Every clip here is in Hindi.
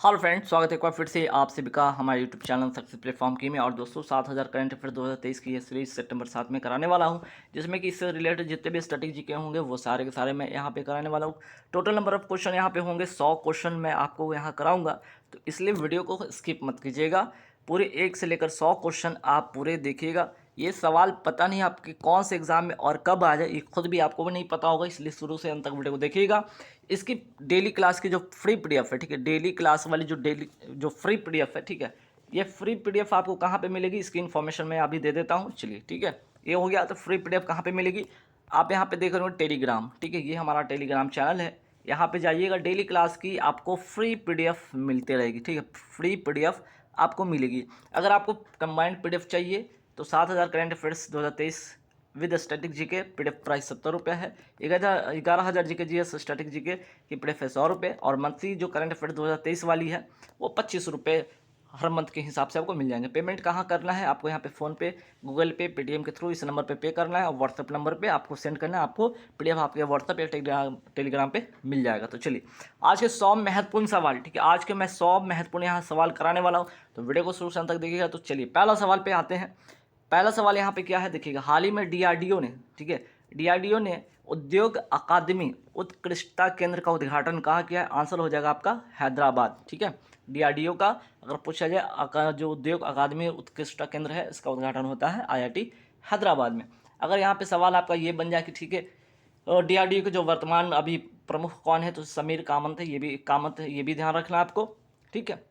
हेलो फ्रेंड्स, स्वागत है एक बार फिर से आप सभी का हमारे यूट्यूब चैनल सक्सेस प्लेटफॉर्म की में। और दोस्तों 7000 करंट अफेयर 2023 की ये सीरीज सितंबर 7 में कराने वाला हूं, जिसमें कि इससे रिलेटेड जितने भी स्टैटिक जीके होंगे वो सारे के सारे मैं यहां पे कराने वाला हूं। टोटल नंबर ऑफ क्वेश्चन यहां पे होंगे 100 क्वेश्चन मैं आपको यहां कराऊंगा, तो इसलिए वीडियो को स्किप मत कीजिएगा। पूरे 1 से लेकर 100 क्वेश्चन आप पूरे देखिएगा। ये सवाल पता नहीं आपके कौन से एग्जाम में और कब आ जाए, ये खुद भी आपको भी नहीं पता होगा, इसलिए शुरू से अंत तक वीडियो को देखिएगा। इसकी डेली क्लास की जो फ्री पीडीएफ है, ठीक है, डेली क्लास वाली जो फ्री पीडीएफ है, ठीक है, ये फ्री पीडीएफ आपको कहाँ पे मिलेगी, इसकी इन्फॉर्मेशन मैं अभी दे देता हूँ। चलिए, ठीक है, ये हो गया। तो फ्री पीडीएफ कहाँ पे मिलेगी, आप यहाँ पे देख रहे हो टेलीग्राम, ठीक है, ये हमारा टेलीग्राम चैनल है। यहाँ पे जाइएगा, डेली क्लास की आपको फ्री पीडीएफ मिलती रहेगी, ठीक है, फ्री पीडीएफ आपको मिलेगी। अगर आपको कंबाइंड पीडीएफ चाहिए तो 7000 current affairs 2023 with static GK PDF price 70 रुपये है। 11,000 जीके जीएस स्टैटिक जीके की पीडीएफ है 100 रुपये। और मंथली जो करंट अफेयर 2023 वाली है वो 25 रुपये हर मंथ के हिसाब से आपको मिल जाएंगे। पेमेंट कहाँ करना है, आपको यहाँ पे फ़ोन पे, गूगल पे, पेटीएम के थ्रू इस नंबर पे करना है और व्हाट्सएप नंबर पे आपको सेंड करना है। आपको पीडीएफ आपके व्हाट्सएप या टेलीग्राम पे मिल जाएगा। तो चलिए, आज के 100 महत्वपूर्ण सवाल, ठीक है, आज के मैं 100 महत्वपूर्ण यहाँ सवाल कराने वाला हूँ, तो वीडियो को शुरू से अंत तक देखिएगा। तो चलिए, पहला सवाल पे आते हैं। पहला सवाल यहाँ पे क्या है, देखिएगा, हाल ही में डीआरडीओ ने, ठीक है, डीआरडीओ ने उद्योग अकादमी उत्कृष्टता केंद्र का उद्घाटन कहाँ किया है। आंसर हो जाएगा आपका हैदराबाद, ठीक है। डीआरडीओ का अगर पूछा जाए, जो उद्योग अकादमी उत्कृष्टता केंद्र है, इसका उद्घाटन होता है आईआईटी हैदराबाद में। अगर यहाँ पे सवाल आपका ये बन जाए कि ठीक है, डीआरडीओ के जो वर्तमान अभी प्रमुख कौन है, तो समीर कामत है, ये भी ध्यान रखना आपको, ठीक है।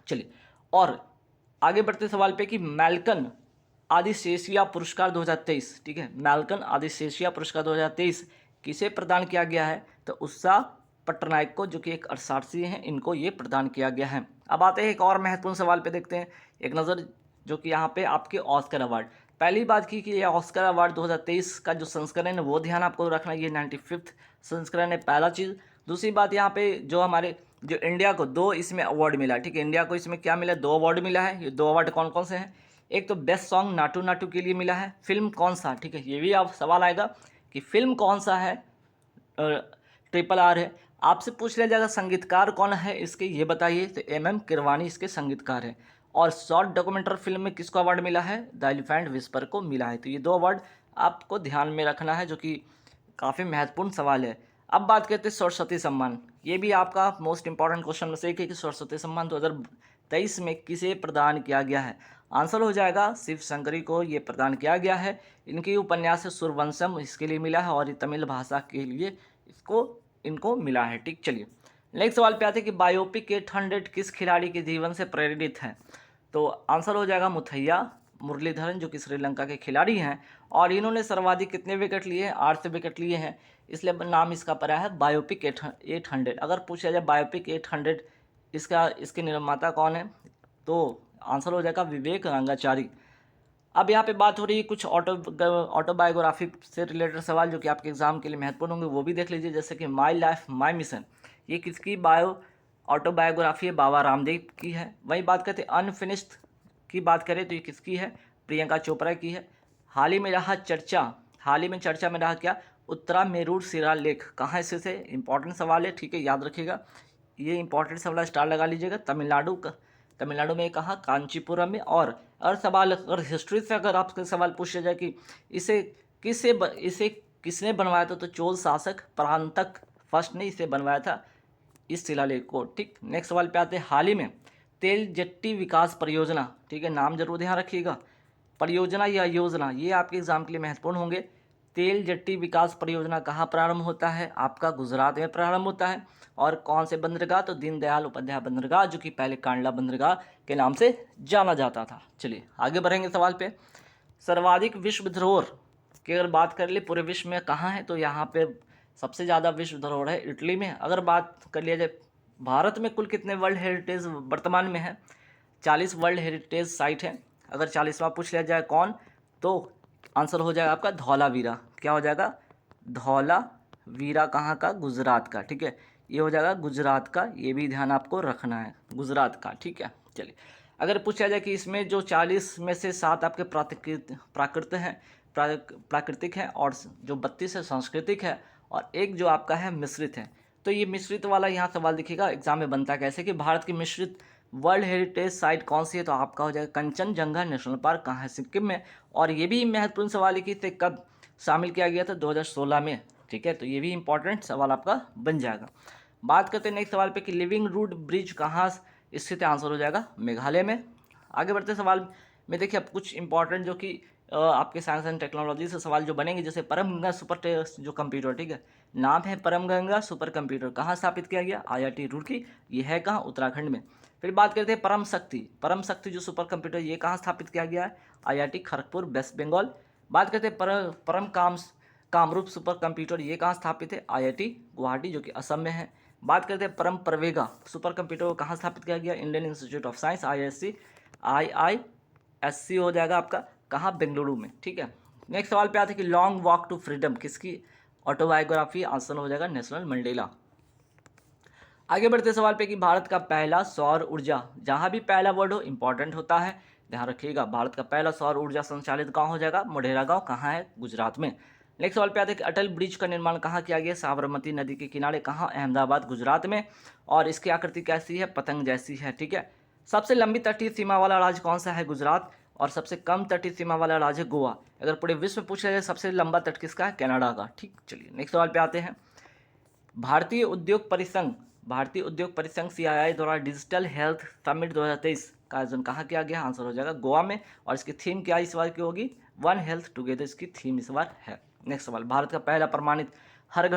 चलिए, और आगे बढ़ते सवाल पे कि मैल्कन आदिशेषिया पुरस्कार 2023, ठीक है, मैल्कन आदिशेषिया पुरस्कार 2023 किसे प्रदान किया गया है, तो उत्साह पट्टनायक को, जो कि एक अर्थशास्त्री हैं, इनको ये प्रदान किया गया है। अब आते हैं एक और महत्वपूर्ण सवाल पे, देखते हैं एक नज़र, जो कि यहाँ पे आपके ऑस्कर अवार्ड। पहली बात की कि ये ऑस्कर अवार्ड 2023 का जो संस्करण है वो ध्यान आपको रखना, ये 95th संस्करण है, पहला चीज़। दूसरी बात, यहाँ पे जो हमारे जो इंडिया को 2 इसमें अवार्ड मिला, ठीक है, इंडिया को इसमें क्या मिला, 2 अवार्ड मिला है। ये 2 अवार्ड कौन कौन से हैं, एक तो बेस्ट सॉन्ग नाटू नाटू के लिए मिला है। फिल्म कौन सा, ठीक है, ये भी आप सवाल आएगा कि फिल्म कौन सा है, ट्रिपल आर है। आपसे पूछ लिया जाएगा संगीतकार कौन है इसके, ये बताइए, तो MM किरवानी इसके संगीतकार है। और शॉर्ट डॉक्यूमेंट्री फिल्म में किसको अवार्ड मिला है, द एलिफेंट विस्पर को मिला है। तो ये 2 अवार्ड आपको ध्यान में रखना है, जो कि काफ़ी महत्वपूर्ण सवाल है। अब बात करते हैं सरस्वती सम्मान। ये भी आपका मोस्ट इंपॉर्टेंट क्वेश्चन में से एक है कि सरस्वती सम्मान 2023 में किसे प्रदान किया गया है। आंसर हो जाएगा शिव शंकरी को ये प्रदान किया गया है। इनकी उपन्यास है सूर्यवंशम, इसके लिए मिला है, और ये तमिल भाषा के लिए इनको मिला है, ठीक। चलिए, नेक्स्ट सवाल पे आते हैं कि बायोपिक 800 किस खिलाड़ी के जीवन से प्रेरित है। तो आंसर हो जाएगा मुथैया मुरलीधरन, जो कि श्रीलंका के खिलाड़ी हैं, और इन्होंने सर्वाधिक कितने विकेट लिए हैं, 8 विकेट लिए हैं, इसलिए नाम इसका पड़ा है बायोपिक 800। अगर पूछा जाए बायोपिक 800 इसके निर्माता कौन है, तो आंसर हो जाएगा विवेक रंगाचारी। अब यहाँ पे बात हो रही है कुछ ऑटोबायोग्राफी से रिलेटेड सवाल, जो कि आपके एग्जाम के लिए महत्वपूर्ण होंगे, वो भी देख लीजिए। जैसे कि माई लाइफ माई मिशन, ये किसकी ऑटोबायोग्राफी है, बाबा रामदेव की है। वही बात करते हैं अनफिनिश्ड की बात करें तो ये किसकी है, प्रियंका चोपड़ा की है। हाल ही में चर्चा में रहा क्या, उत्तरा मेरूर शिलालेख कहाँ स्थित है, इंपॉर्टेंट सवाल है, ठीक है, याद रखिएगा, ये इंपॉर्टेंट सवाल स्टार लगा लीजिएगा। तमिलनाडु में कहाँ, कांचीपुरम में। और सवाल अगर हिस्ट्री से अगर आपसे सवाल पूछा जाए कि इसे किसने बनवाया था, तो चोल शासक परांतक फर्स्ट ने इसे बनवाया था, इस शिलालेख को, ठीक। नेक्स्ट सवाल पे आते हैं, हाल ही में तेल जेट्टी विकास परियोजना, ठीक है, नाम जरूर ध्यान रखिएगा, परियोजना या योजना, ये आपके एग्जाम के लिए महत्वपूर्ण होंगे। तेल जेट्टी विकास परियोजना कहाँ प्रारंभ होता है, आपका गुजरात में प्रारंभ होता है। और कौन से बंदरगाह, तो दीनदयाल उपाध्याय बंदरगाह, जो कि पहले कांडला बंदरगाह के नाम से जाना जाता था। चलिए, आगे बढ़ेंगे सवाल पे। सर्वाधिक विश्व धरोहर की अगर बात कर ले पूरे विश्व में कहाँ है, तो यहाँ पे सबसे ज़्यादा विश्व धरोहर है इटली में। अगर बात कर लिया जाए भारत में कुल कितने वर्ल्ड हेरिटेज वर्तमान में है, 40 वर्ल्ड हेरिटेज साइट है। अगर 40वां पूछ लिया जाए कौन, तो आंसर हो जाएगा आपका धौलावीरा। क्या हो जाएगा, धौलावीरा कहाँ का, गुजरात का, ठीक है, ये हो जाएगा गुजरात का, ये भी ध्यान आपको रखना है, गुजरात का, ठीक है। चलिए, अगर पूछा जाए कि इसमें जो 40 में से 7 आपके प्राकृतिक हैं और जो 32 है सांस्कृतिक है, और एक जो आपका है मिश्रित है, तो ये मिश्रित वाला यहाँ सवाल दिखेगा एग्जाम में बनता कैसे कि भारत की मिश्रित वर्ल्ड हेरिटेज साइट कौन सी है, तो आपका हो जाएगा कंचनजंगा नेशनल पार्क कहाँ है, सिक्किम में। और ये भी महत्वपूर्ण सवाल है कि इसे कब शामिल किया गया था, 2016 में, ठीक है। तो ये भी इंपॉर्टेंट सवाल आपका बन जाएगा। बात करते हैं नेक्स्ट सवाल पे कि लिविंग रूट ब्रिज कहाँ स्थित है, आंसर हो जाएगा मेघालय में। आगे बढ़ते सवाल में देखिए अब कुछ इंपॉर्टेंट जो कि आपके साइंस एंड टेक्नोलॉजी से सवाल जो बनेंगे, जैसे परम गंगा सुपर जो कंप्यूटर, ठीक है, नाम है परम गंगा सुपर कंप्यूटर, कहाँ स्थापित किया गया, आईआईटी रुड़की, ये है कहाँ, उत्तराखंड में। फिर बात करते हैं परम शक्ति जो सुपर कंप्यूटर, ये कहाँ स्थापित किया गया है, आईआईटी खड़गपुर, वेस्ट बंगाल। बात करते हैं परम कामरूप सुपर कंप्यूटर, ये कहाँ स्थापित है, आईआईटी गुवाहाटी जो कि असम में है। बात करते हैं परम प्रवेगा सुपर कंप्यूटर को कहाँ स्थापित किया गया, Indian institute of science, IISc हो जाएगा आपका, कहाँ, बेंगलुरु में, ठीक है। नेक्स्ट सवाल पे आते हैं कि लॉन्ग वॉक टू फ्रीडम किसकी ऑटोबायोग्राफी, आंसर हो जाएगा नेशनल मंडेला। आगे बढ़ते सवाल पे कि भारत का पहला सौर ऊर्जा, जहाँ भी पहला वर्ड हो इंपॉर्टेंट होता है, ध्यान रखिएगा। भारत का पहला सौर ऊर्जा संचालित गांव हो जाएगा मोढेरा गांव, कहाँ है, गुजरात में। नेक्स्ट सवाल पे आते हैं कि अटल ब्रिज का निर्माण कहाँ किया गया, साबरमती नदी के किनारे, कहाँ, अहमदाबाद, गुजरात में। और इसकी आकृति कैसी है, पतंग जैसी है, ठीक है। सबसे लंबी तटीय सीमा वाला राज्य कौन सा है, गुजरात। और सबसे कम तटीय सीमा वाला राज्य गोवा। अगर पूरे विश्व में पूछा जाए सबसे लंबा तट किसका है, कनाडा का, ठीक। चलिए नेक्स्ट सवाल पे आते हैं। भारतीय उद्योग परिसंघ CII द्वारा डिजिटल हेल्थ समिट 2023 का आयोजन कहाँ किया गया, आंसर हो जाएगा गोवा में। और इसकी थीम क्या इस बार की होगी, वन हेल्थ टुगेदर, इसकी थीम इस बार है। नेक्स्ट सवाल, भारत का पहला प्रमाणित हर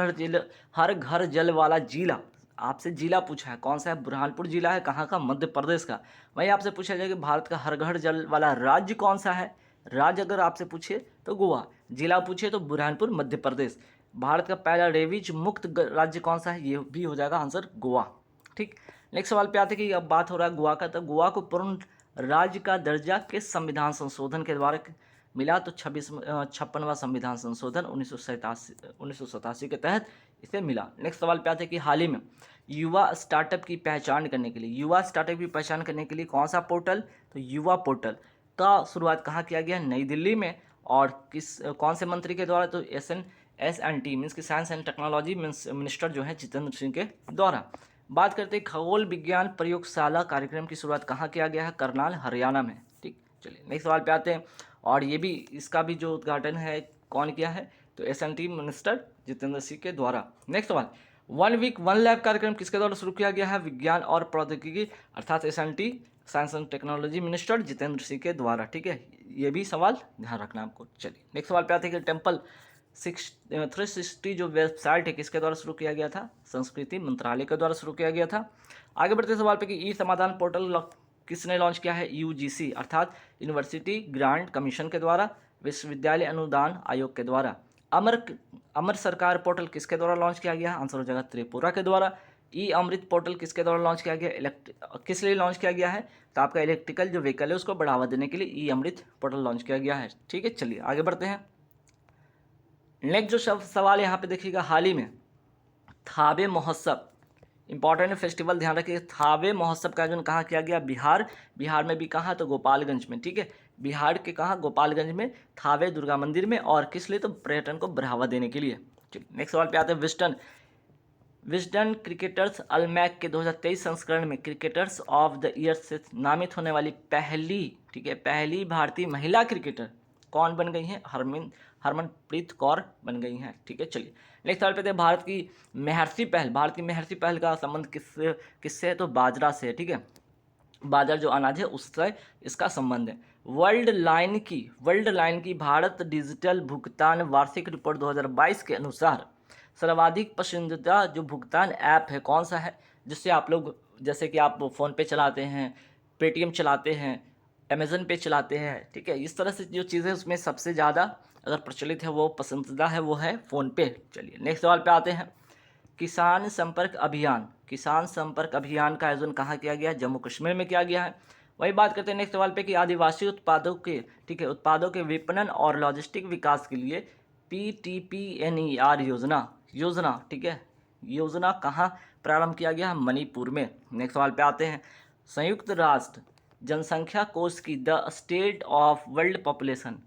घर जल वाला जिला, आपसे जिला पूछा है कौन सा है, बुरहानपुर जिला है, कहाँ का, मध्य प्रदेश का। वहीं आपसे पूछा जाएगा भारत का हर घर जल वाला राज्य कौन सा है, राज्य अगर आपसे पूछे तो गोवा, जिला पूछे तो बुरहानपुर, मध्य प्रदेश। भारत का पहला रेवीज मुक्त राज्य कौन सा है, ये भी हो जाएगा आंसर गोवा, ठीक। नेक्स्ट सवाल पे आते हैं कि अब बात हो रहा है गोवा का, तो गोवा को पूर्ण राज्य का दर्जा किस संविधान संशोधन के द्वारा मिला, तो 56वां संविधान संशोधन 1987 के तहत इसे मिला। नेक्स्ट सवाल पे आते हैं कि हाल ही में युवा स्टार्टअप की पहचान करने के लिए कौन सा पोर्टल, तो युवा पोर्टल का शुरुआत कहाँ किया गया, नई दिल्ली में। और कौन से मंत्री के द्वारा, तो SNT मीन्स की साइंस एंड टेक्नोलॉजी मिनिस्टर जो है जितेंद्र सिंह के द्वारा। बात करते हैं खगोल विज्ञान प्रयोगशाला कार्यक्रम की शुरुआत कहाँ किया गया है, करनाल, हरियाणा में, ठीक। चलिए नेक्स्ट सवाल पे आते हैं। और ये भी इसका भी जो उद्घाटन है कौन किया है, तो SNT मिनिस्टर जितेंद्र सिंह के द्वारा। नेक्स्ट सवाल, 1 वीक 1 लैब कार्यक्रम किसके द्वारा शुरू किया गया है, विज्ञान और प्रौद्योगिकी अर्थात SNT science and technology minister Jitendra Singh के द्वारा, ठीक है। ये भी सवाल ध्यान रखना आपको। चलिए नेक्स्ट सवाल पे आते हैं कि टेम्पल 360 जो वेबसाइट है किसके द्वारा शुरू किया गया था, संस्कृति मंत्रालय के द्वारा शुरू किया गया था। आगे बढ़ते सवाल पे कि ई समाधान पोर्टल किसने लॉन्च किया है, UGC अर्थात यूनिवर्सिटी ग्रांट कमीशन के द्वारा, विश्वविद्यालय अनुदान आयोग के द्वारा। अमर सरकार पोर्टल किसके द्वारा लॉन्च किया गया, आंसर हो जाएगा त्रिपुरा के द्वारा। ई अमृत पोर्टल किसके द्वारा लॉन्च किया गया, किस लिए लॉन्च किया गया है, तो आपका इलेक्ट्रिकल जो व्हीकल है उसको बढ़ावा देने के लिए ई अमृत पोर्टल लॉन्च किया गया है, ठीक है। चलिए आगे बढ़ते हैं। नेक्स्ट जो सवाल यहाँ पे देखिएगा, हाल ही में थावे महोत्सव इंपॉर्टेंट फेस्टिवल, ध्यान रखिए, थावे महोत्सव का आयोजन कहाँ किया गया, बिहार में भी कहाँ, तो गोपालगंज में, ठीक है। बिहार के कहाँ, गोपालगंज में, थावे दुर्गा मंदिर में। और किस लिए, तो पर्यटन को बढ़ावा देने के लिए। नेक्स्ट सवाल पे आते हैं। विस्डन क्रिकेटर्स अलमैक के 2023 संस्करण में क्रिकेटर्स ऑफ द ईयर से नामित होने वाली पहली, ठीक है, पहली भारतीय महिला क्रिकेटर कौन बन गई हैं, हरमनप्रीत कौर बन गई हैं, ठीक है। चलिए नेक्स्ट सवाल पे थे, भारत की महर्षि पहल का संबंध किससे है, तो बाजरा से है, ठीक है। बाजरा जो अनाज है उससे इसका संबंध है। वर्ल्ड लाइन की भारत डिजिटल भुगतान वार्षिक रिपोर्ट 2022 के अनुसार सर्वाधिक पसंदीदा जो भुगतान ऐप है कौन सा है, जिससे आप लोग, जैसे कि आप फ़ोन पे चलाते हैं, पेटीएम चलाते हैं, अमेज़न पे चलाते हैं, ठीक है, इस तरह से जो चीज़ें उसमें सबसे ज़्यादा अगर प्रचलित है वो पसंदीदा है वो है फ़ोनपे। चलिए नेक्स्ट सवाल पे आते हैं। किसान संपर्क अभियान का आयोजन कहाँ किया गया, जम्मू कश्मीर में किया गया है। वही बात करते हैं नेक्स्ट सवाल पे कि आदिवासी उत्पादों के विपणन और लॉजिस्टिक विकास के लिए PTPNER योजना, ठीक है, योजना कहाँ प्रारंभ किया गया, मणिपुर में। नेक्स्ट सवाल पे आते हैं। संयुक्त राष्ट्र जनसंख्या कोष की the state of world population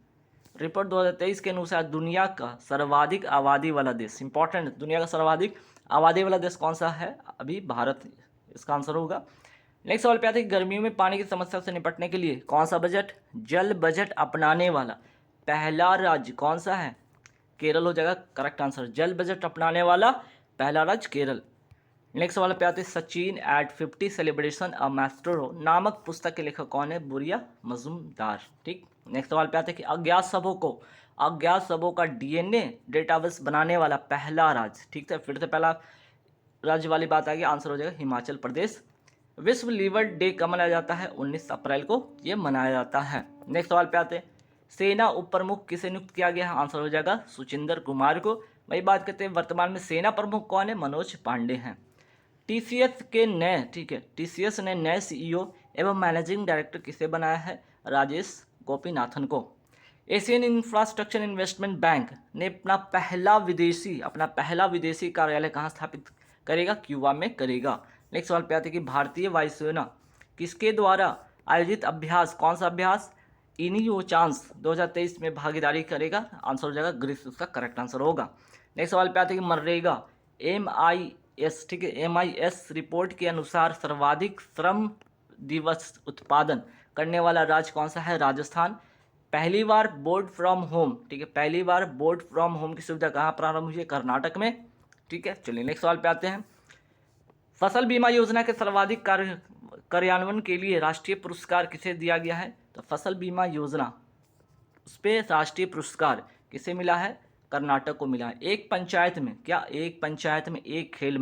report 2023 के अनुसार दुनिया का सर्वाधिक आबादी वाला देश, इंपॉर्टेंट, दुनिया का सर्वाधिक आबादी वाला देश कौन सा है? अभी भारत इसका आंसर होगा। नेक्स्ट सवाल पे आते हैं, गर्मियों में पानी की समस्या से निपटने के लिए कौन सा बजट जल बजट अपनाने वाला पहला राज्य कौन सा है? केरल हो जाएगा करेक्ट आंसर। जल बजट अपनाने वाला पहला राज्य केरल। नेक्स्ट सवाल पे आते हैं, सचिन एट 50 सेलिब्रेशन अ मैस्ट्रो नामक पुस्तक के लेखक कौन है? बुरिया मजूमदार। ठीक। नेक्स्ट सवाल पे आते हैं कि अज्ञात सबों का डीएनए डेटाबेस बनाने वाला पहला राज्य। ठीक है, फिर से पहला राज्य वाली बात आ गई, आंसर हो जाएगा हिमाचल प्रदेश। विश्व लीवर डे कब मनाया जाता है? 19 अप्रैल को ये मनाया जाता है। नेक्स्ट सवाल पे आते हैं, सेना उप प्रमुख किसे नियुक्त किया गया है? आंसर हो जाएगा सुचिंदर कुमार को। वही बात करते हैं, वर्तमान में सेना प्रमुख कौन है? मनोज पांडे हैं। टीसीएस के नए, ठीक है, टीसीएस ने नए सीईओ एवं मैनेजिंग डायरेक्टर किसे बनाया है? राजेश गोपीनाथन को। एशियन इंफ्रास्ट्रक्चर इन्वेस्टमेंट बैंक ने अपना पहला विदेशी कार्यालय कहाँ स्थापित करेगा? क्यूबा में करेगा। नेक्स्ट सवाल पे आते हैं कि भारतीय वायुसेना किसके द्वारा आयोजित अभ्यास कौन सा अभ्यास इनियो चांस 2023 में भागीदारी करेगा? आंसर हो जाएगा ग्रीस, उसका करेक्ट आंसर होगा। नेक्स्ट सवाल पे आते हैं कि मनरेगा MIS, ठीक है, MIS रिपोर्ट के अनुसार सर्वाधिक श्रम दिवस उत्पादन करने वाला राज्य कौन सा है? राजस्थान। पहली बार बोर्ड फ्रॉम होम, ठीक है, पहली बार बोर्ड फ्रॉम होम की सुविधा कहाँ प्रारंभ हुई है? कर्नाटक में। ठीक है, चलिए नेक्स्ट सवाल पे आते हैं, फसल बीमा योजना के सर्वाधिक कार्यान्वयन के लिए राष्ट्रीय पुरस्कार किसे दिया गया है? तो फसल बीमा योजना उस पर राष्ट्रीय पुरस्कार किसे मिला है? कर्नाटक को मिला है। एक पंचायत में एक खेल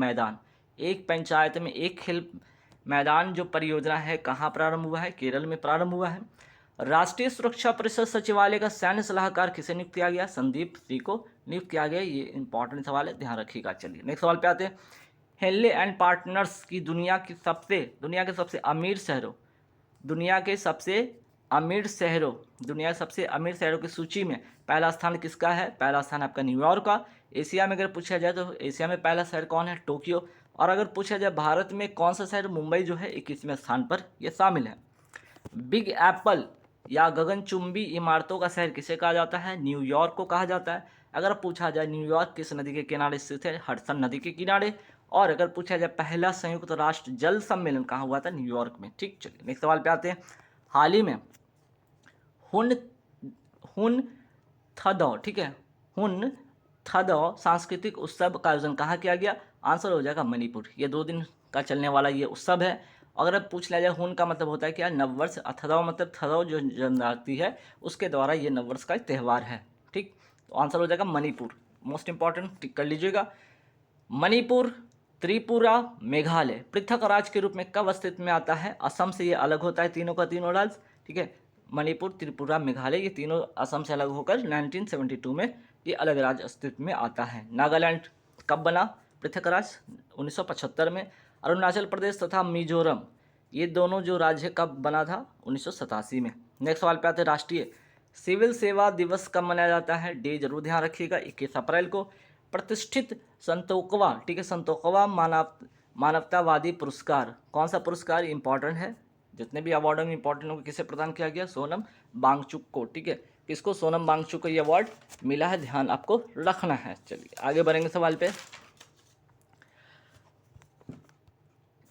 मैदान जो परियोजना है कहाँ प्रारंभ हुआ है? केरल में प्रारंभ हुआ है। राष्ट्रीय सुरक्षा परिषद सचिवालय का सैन्य सलाहकार किसे नियुक्त किया गया? संदीप सिंह को नियुक्त किया गया। ये इंपॉर्टेंट सवाल है, ध्यान रखिएगा। चलिए नेक्स्ट सवाल पे आते हैं, हेनले एंड पार्टनर्स की दुनिया के सबसे अमीर शहरों की सूची में पहला स्थान किसका है? पहला स्थान आपका न्यूयॉर्क का। एशिया में अगर पूछा जाए तो एशिया में पहला शहर कौन है? टोक्यो। और अगर पूछा जाए भारत में कौन सा शहर? मुंबई जो है 21वें स्थान पर यह शामिल है। बिग एप्पल या गगनचुंबी इमारतों का शहर किसे कहा जाता है? न्यूयॉर्क को कहा जाता है। अगर पूछा जाए न्यूयॉर्क किस नदी के किनारे स्थित है? हडसन नदी के किनारे। और अगर पूछा जाए पहला संयुक्त राष्ट्र जल सम्मेलन कहाँ हुआ था? न्यूयॉर्क में। ठीक, चलिए नेक्स्ट सवाल पे आते हैं, हाल ही में हुन थदौ, ठीक है, हुन थदौ सांस्कृतिक उत्सव का आयोजन कहाँ किया गया? आंसर हो जाएगा मणिपुर। ये 2 दिन का चलने वाला ये उत्सव है। अगर अब पूछ लिया जाए हुन का मतलब होता है क्या? नववर्ष। थदौ मतलब थदौ जो जनजाति है उसके द्वारा ये नववर्ष का त्यौहार है। ठीक, तो आंसर हो जाएगा मणिपुर। मोस्ट इंपॉर्टेंट टिक कर लीजिएगा। मणिपुर, त्रिपुरा, मेघालय पृथक राज्य के रूप में कब अस्तित्व में आता है? असम से ये अलग होता है, तीनों का तीनों राज्य। ठीक है, मणिपुर, त्रिपुरा, मेघालय ये तीनों असम से अलग होकर 1972 में ये अलग राज्य अस्तित्व में आता है। नागालैंड कब बना पृथक राज्य? 1975 में। अरुणाचल प्रदेश तथा मिजोरम ये दोनों जो राज्य कब बना था? 1987 में। नेक्स्ट सवाल पे आते हैं, राष्ट्रीय सिविल सेवा दिवस कब मनाया जाता है? डे जरूर ध्यान रखिएगा, 21 अप्रैल को। प्रतिष्ठित संतोकवा, ठीक है, संतोकवा मानवतावादी पुरस्कार कौन सा पुरस्कार? इंपॉर्टेंट है, जितने भी अवार्ड में इंपॉर्टेंट होंगे किसे प्रदान किया गया? सोनम वांगचुक को। ठीक है, किसको? सोनम वांगचुक को ये अवार्ड मिला है, ध्यान आपको रखना है। चलिए आगे बढ़ेंगे सवाल पे।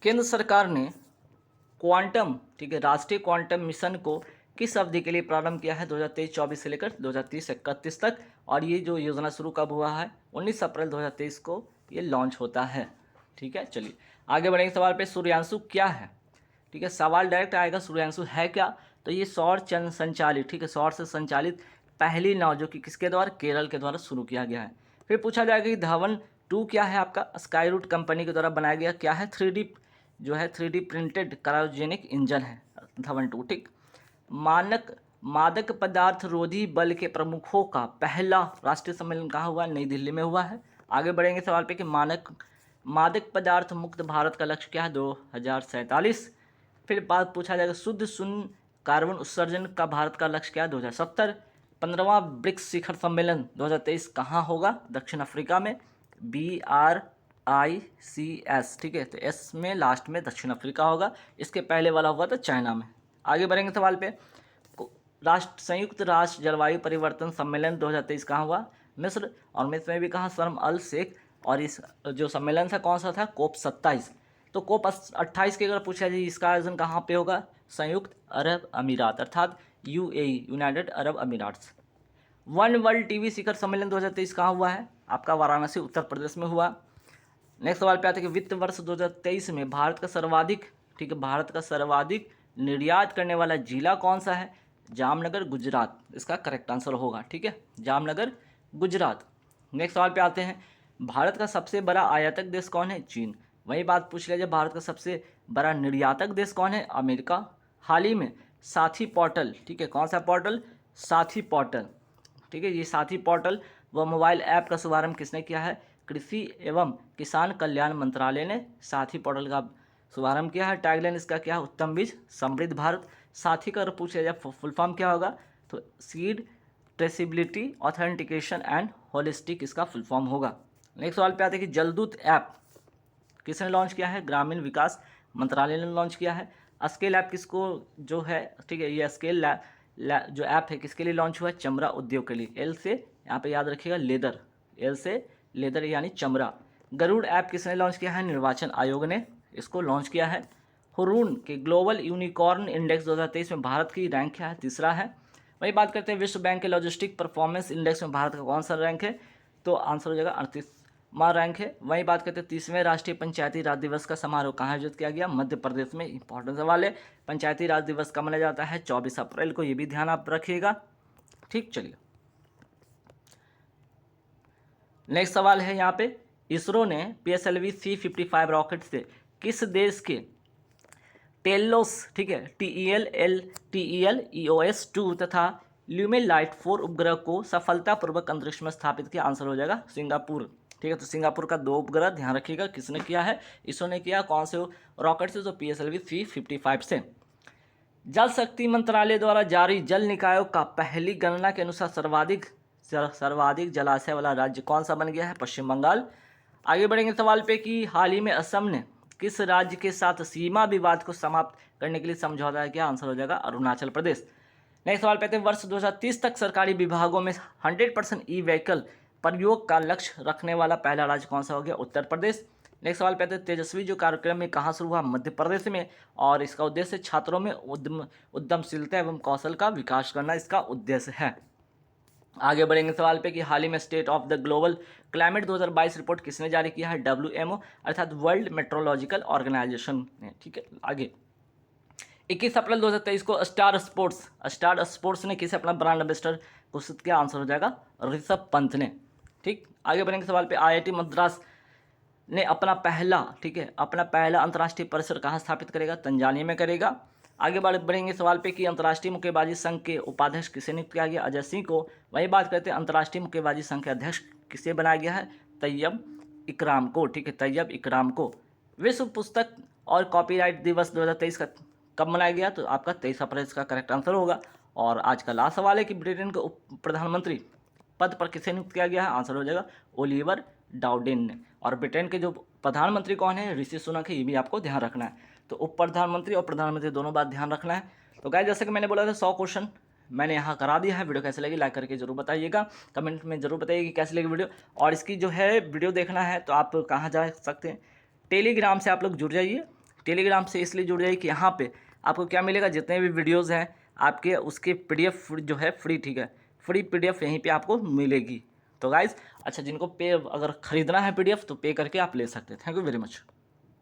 केंद्र सरकार ने क्वांटम, ठीक है, राष्ट्रीय क्वांटम मिशन को किस अवधि के लिए प्रारंभ किया है? 2023-24 से लेकर 2030-31 तक। और ये जो योजना शुरू कब हुआ है? 19 अप्रैल 2023 को ये लॉन्च होता है। ठीक है, चलिए आगे बढ़ेंगे सवाल पे। सूर्यांशु क्या है? ठीक है, सवाल डायरेक्ट आएगा, सूर्यांशु है क्या? तो ये सौर चंद्र संचालित, ठीक है, सौर से संचालित पहली नाव जो कि किसके द्वारा? केरल के द्वारा शुरू किया गया है। फिर पूछा जाएगा कि धवन 2 क्या है आपका? स्काई रूट कंपनी के द्वारा बनाया गया क्या है? 3D प्रिंटेड क्रायोजेनिक इंजन है धवन 2। ठीक, मादक पदार्थ रोधी बल के प्रमुखों का पहला राष्ट्रीय सम्मेलन कहाँ हुआ? नई दिल्ली में हुआ है। आगे बढ़ेंगे सवाल पे कि मादक पदार्थ मुक्त भारत का लक्ष्य क्या है? 2047। फिर बात पूछा जाएगा शुद्ध शून्य कार्बन उत्सर्जन का भारत का लक्ष्य क्या है? 2070। 15वां ब्रिक्स शिखर सम्मेलन 2023 कहाँ होगा? दक्षिण अफ्रीका में। BRICS, ठीक है, तो एस में लास्ट में दक्षिण अफ्रीका होगा। इसके पहले वाला हुआ था चाइना में। आगे बढ़ेंगे सवाल पे, संयुक्त राष्ट्र जलवायु परिवर्तन सम्मेलन 2023 कहाँ हुआ? मिस्र। और मिस्र में भी कहाँ? शर्म अल शेख और इस जो सम्मेलन था कौन सा था, COP 27। तो COP 28 की अगर पूछा जाए इसका आयोजन कहाँ पे होगा, संयुक्त अरब अमीरात अर्थात UAE, United Arab Emirates. One world TV शिखर सम्मेलन 2023 कहाँ हुआ है, आपका वाराणसी उत्तर प्रदेश में हुआ। नेक्स्ट सवाल पे आते हैं कि वित्त वर्ष 2023 में भारत का सर्वाधिक, ठीक है, भारत का सर्वाधिक निर्यात करने वाला जिला कौन सा है, जामनगर गुजरात इसका करेक्ट आंसर होगा, ठीक है, जामनगर गुजरात। नेक्स्ट सवाल पे आते हैं, भारत का सबसे बड़ा आयातक देश कौन है, चीन। वही बात पूछ लिया जाए, भारत का सबसे बड़ा निर्यातक देश कौन है, अमेरिका। हाल ही में साथी पोर्टल, ठीक है, कौन सा पोर्टल, साथी पोर्टल, ठीक है, ये साथी पोर्टल व मोबाइल ऐप का शुभारंभ किसने किया है, कृषि एवं किसान कल्याण मंत्रालय ने साथी पोर्टल का शुभारंभ किया है। टैगलाइन इसका क्या है, उत्तम बीज समृद्ध भारत। साथी का अगर पूछा जाए फुल फॉर्म क्या होगा, तो seed traceability authentication and holistic इसका फुल फॉर्म होगा। नेक्स्ट सवाल पे आते हैं कि जलदूत ऐप किसने लॉन्च किया है, ग्रामीण विकास मंत्रालय ने लॉन्च किया है। स्केल ऐप किसको जो है, ठीक है, ये स्केल जो ऐप है किसके लिए लॉन्च हुआ है, चमड़ा उद्योग के लिए। एल से यहाँ पे याद रखिएगा लेदर, एल से लेदर यानी चमड़ा। गरुड़ ऐप किसने लॉन्च किया है, निर्वाचन आयोग ने इसको लॉन्च किया है। हुरून के ग्लोबल यूनिकॉर्न इंडेक्स 2023 में भारत की रैंक क्या है, तीसरा है। वही बात करते हैं विश्व बैंक के लॉजिस्टिक परफॉर्मेंस इंडेक्स में भारत का कौन सा रैंक है, तो आंसर हो जाएगा 38वां रैंक है। वही बात करते हैं 30वें राष्ट्रीय पंचायती राज दिवस का समारोह कहाँ आयोजित किया गया, मध्य प्रदेश में। इंपॉर्टेंट सवाल है, पंचायती राज दिवस कब मनाया जाता है, 24 अप्रैल को, ये भी ध्यान आप रखिएगा, ठीक। चलिए नेक्स्ट सवाल है यहाँ पे, इसरो ने PSLV C-55 रॉकेट से किस देश के टेलोस, ठीक है, TEL EOS-2 तथा ल्यूमेलाइट 4 उपग्रह को सफलतापूर्वक अंतरिक्ष में स्थापित किया, आंसर हो जाएगा सिंगापुर, ठीक है। तो सिंगापुर का 2 उपग्रह ध्यान रखिएगा किसने किया है, इसरो ने किया। कौन से रॉकेट से, तो PSLV C-55 से। जल शक्ति मंत्रालय द्वारा जारी जल निकायों का पहली गणना के अनुसार सर्वाधिक जलाशय वाला राज्य कौन सा बन गया है, पश्चिम बंगाल। आगे बढ़ेंगे सवाल पे कि हाल ही में असम ने किस राज्य के साथ सीमा विवाद को समाप्त करने के लिए समझौता किया, आंसर हो जाएगा अरुणाचल प्रदेश। नेक्स्ट सवाल पे आते हैं, वर्ष 2030 तक सरकारी विभागों में 100% ई-व्हीकल प्रयोग का लक्ष्य रखने वाला पहला राज्य कौन सा हो गया, उत्तर प्रदेश। नेक्स्ट सवाल पे आते हैं, तेजस्वी जो कार्यक्रम में कहाँ शुरू हुआ, मध्य प्रदेश में, और इसका उद्देश्य छात्रों में उद्यमशीलता एवं कौशल का विकास करना इसका उद्देश्य है। आगे बढ़ेंगे सवाल पे कि हाल ही में state of the global climate 2022 report किसने जारी किया है, WMO अर्थात वर्ल्ड मेट्रोलॉजिकल ऑर्गेनाइजेशन ने, ठीक है। आगे 21 अप्रैल 2023 को स्टार स्पोर्ट्स ने किसे अपना ब्रांड एम्बेसडर घोषित किया, आंसर हो जाएगा ऋषभ पंत ने, ठीक। आगे बढ़ेंगे सवाल पे, IIT मद्रास ने अपना पहला, ठीक है, अपना पहला अंतर्राष्ट्रीय परिसर कहाँ स्थापित करेगा, तंजानिया में करेगा। आगे बढ़ेंगे सवाल पे कि अंतर्राष्ट्रीय मुक्केबाजी संघ के उपाध्यक्ष किसे नियुक्त किया गया, अजय सिंह को। वही बात करते हैं अंतर्राष्ट्रीय मुक्केबाजी संघ के अध्यक्ष किसे बनाया गया है, तैयब इकराम को, ठीक है, तैयब इकराम को। विश्व पुस्तक और कॉपीराइट दिवस 2023 का कब मनाया गया, तो आपका 23 अप्रैल का करेक्ट आंसर होगा। और आज का लास्ट सवाल है कि ब्रिटेन के उप प्रधानमंत्री पद पर किसे नियुक्त किया गया है, आंसर हो जाएगा ओलिवर डाउडेन ने। और ब्रिटेन के जो प्रधानमंत्री कौन है, ऋषि सुनक है, ये भी आपको ध्यान रखना है। तो उप प्रधानमंत्री और प्रधानमंत्री दोनों बात ध्यान रखना है। तो गाइस जैसे कि मैंने बोला था 100 क्वेश्चन मैंने यहाँ करा दिया है। वीडियो कैसे लगी लाइक करके जरूर बताइएगा, कमेंट में जरूर बताइए कि कैसी लगी वीडियो। और इसकी जो है वीडियो देखना है तो आप कहाँ जा सकते हैं, टेलीग्राम से आप लोग जुड़ जाइए। टेलीग्राम से इसलिए जुड़ जाइए कि यहाँ पे आपको क्या मिलेगा, जितने भी वीडियोज़ हैं आपके उसके PDF जो है फ्री, ठीक है, फ्री PDF यहीं पे आपको मिलेगी। तो गाइज़ अच्छा, जिनको पे अगर ख़रीदना है PDF तो पे करके आप ले सकते हैं। Thank you very much.